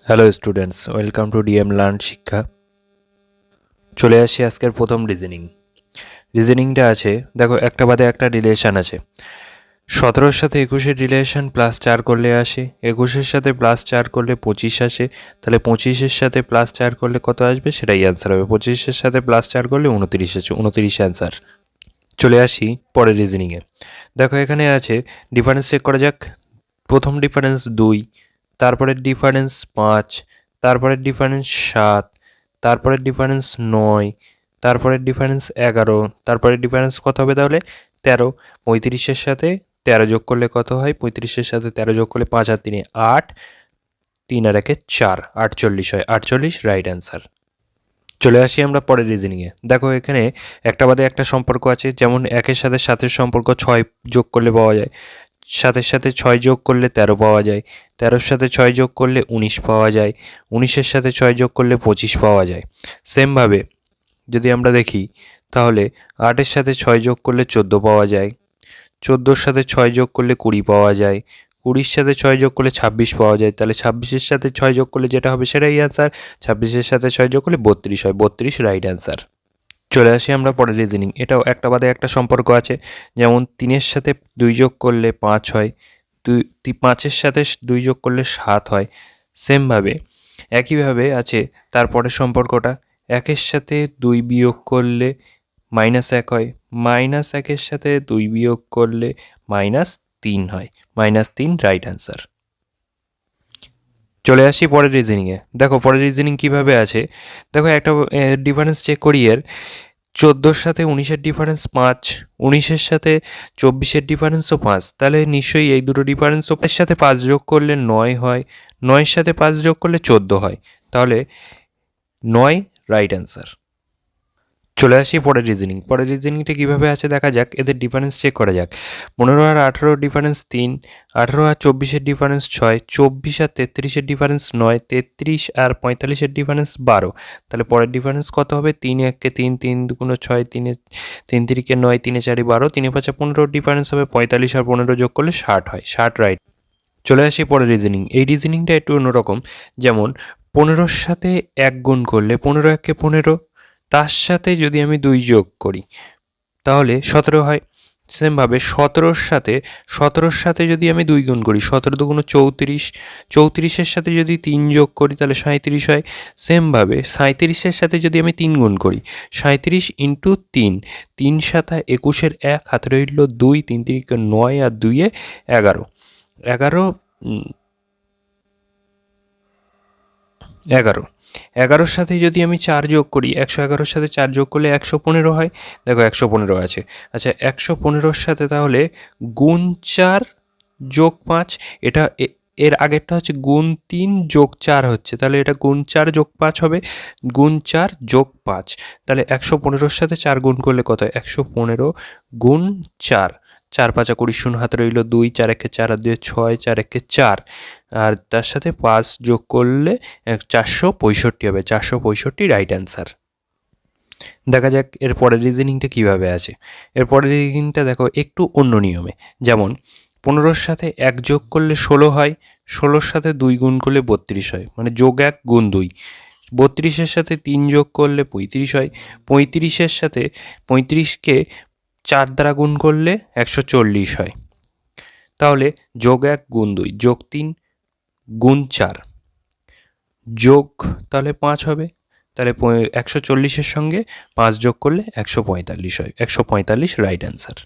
Hello students, welcome to DM learn শিক্ষা। চলে আসি আজকের প্রথম রিজনিংটা আছে। দেখো, একটা বাদে একটা রিলেশন আছে। 17-র সাথে 21-এর রিলেশন +4 করলে আসে, 21-এর সাথে +4 করলে 25 আসে। তাহলে 25-এর সাথে +4 করলে কত আসবে সেটাই অ্যান্সার হবে। 25-এর সাথে +4 করলে 29 আছে, 29 অ্যান্সার। চলে আসি পরের রিজনিংয়ে। দেখো, এখানে আছে ডিফারেন্স চেক করা যাক। প্রথম ডিফারেন্স 2, তারপরের ডিফারেন্স 5, তারপরের ডিফারেন্স 7, তারপরের ডিফারেন্স 9, তারপরের ডিফারেন্স 11, তারপরের ডিফারেন্স কত হবে তাহলে 13। 35-এর সাথে 13 যোগ করলে কত হয়? 35-এর সাথে 13 যোগ করলে 5 আর 3 8, 3 আর 1 4, 48 হয়। 48 রাইট অ্যান্সার। চলে আসি আমরা পরের রিজনিংয়ে। দেখো, এখানে একটা বাদে একটা সম্পর্ক আছে। যেমন 1-এর সাথে 7-এর সম্পর্ক 6 যোগ করলে পাওয়া যায়, 7-এর সাথে 6 যোগ করলে 13 পাওয়া যায়, 13-এর সাথে 6 যোগ করলে 19 পাওয়া যায়, 19-এর সাথে 6 যোগ করলে 25 পাওয়া যায়। সেমভাবে যদি আমরা দেখি তাহলে 8-এর সাথে 6 যোগ করলে 14 পাওয়া যায়, 14-এর সাথে 6 যোগ করলে 20 পাওয়া যায়, 20-এর সাথে 6 যোগ করলে 26 পাওয়া যায়। তাহলে 26-এর সাথে 6 যোগ করলে যেটা হবে সেটাই অ্যান্সার। 26-এর সাথে 6 যোগ করলে 32 হয়, 32 রাইট অ্যান্সার। চলে আসি আমরা পরের রিজনিং। এটাও একটা বাদে একটা সম্পর্ক আছে। যেমন 3-এর সাথে 2 যোগ করলে 5 হয়, 5-এর সাথে 2 যোগ করলে 7 হয়। সেমভাবে একইভাবে আছে তারপরের সম্পর্কটা। 1-এর সাথে 2 বিয়োগ করলে -1 হয়, -1-এর সাথে 2 বিয়োগ করলে -3 হয়, -3 রাইট অ্যান্সার। চলে আসি পরের রিজনিংয়ে। দেখো, পরের রিজনিং কীভাবে আছে। দেখো, একটা ডিফারেন্স চেক করি। এর 14-এর সাথে 19-এর ডিফারেন্স 5, 19-এর সাথে 24-এর ডিফারেন্সও 5। তাহলে নিশ্চয়ই এই দুটো ডিফারেন্সও, এর সাথে 5 যোগ করলে 9 হয়, 9-এর সাথে 5 যোগ করলে 14 হয়। তাহলে 9 রাইট অ্যান্সার। চলে আসি পরের রিজনিং। পরের রিজনিংটা কীভাবে আছে দেখা যাক। এদের ডিফারেন্স চেক করা যাক। 15 আর 18 ডিফারেন্স 3, 18 আর 24-এর ডিফারেন্স 6, 24 আর 33-এর ডিফারেন্স 9, 33 আর 45-এর ডিফারেন্স 12। তাহলে পরের ডিফারেন্স কত হবে? 3 1 3, 3 2 6, 3 3 3 9, 3 4 12, 3 5 15 ডিফারেন্স হবে 45 আর 15 যোগ করলে 60 হয়, 60 রাইট। চলে আসি পরের রিজনিং। এই রিজনিংটা একটু অন্যরকম। যেমন 15-র সাথে 1 গুণ করলে 15 1 15, তার সাথে যদি আমি 2 যোগ করি তাহলে 17 হয়। সেমভাবে 17-র সাথে যদি আমি 2 গুণ করি, 17 2 34, 34-এর সাথে যদি 3 যোগ করি তাহলে 37 হয়। সেমভাবে 37-এর সাথে যদি আমি 3 গুণ করি, 37 ইন্টু 3, 3 7 21-এর 1 হাতে রইল 2, 3 3 9 আর 2 11, 11-র সাথে যদি আমি 4 যোগ করি, 111-র সাথে 4 যোগ করলে 115 হয়। দেখো, 115 আছে। আচ্ছা, 115-র সাথে তাহলে গুণ 4 যোগ 5, এটা এর আগেরটা হচ্ছে গুণ 3 যোগ 4 হচ্ছে, তাহলে এটা গুণ 4 যোগ 5 হবে, গুণ 4 যোগ 5। তাহলে 115-র সাথে 4 গুণ করলে কত হয়? 115 গুণ 4, 4 5 20 শূন্য হাতে রইল 2, 4 1 4 আর 2 6, 4 1 4, আর তার সাথে 5 যোগ করলে 465 হবে, 465 রাইট অ্যান্সার। দেখা যাক এর পরের রিজনিংটা কীভাবে আছে। এর পরের রিজনিংটা দেখো একটু অন্য নিয়মে। যেমন 15-র সাথে 1 যোগ করলে 16 হয়, 16-র সাথে 2 গুণ করলে 32 হয়, মানে যোগ 1 গুণ 2। 32-এর সাথে 3 যোগ করলে 35 হয়, 35-এর সাথে 35-কে 4 দ্বারা গুণ করলে 140 হয়। তাহলে যোগ 1 গুণ 2 যোগ 3 গুণ 4 যোগ তাহলে 5 হবে। তাহলে 140-এর সঙ্গে 5 যোগ করলে 145 হয়, 145 রাইট অ্যান্সার।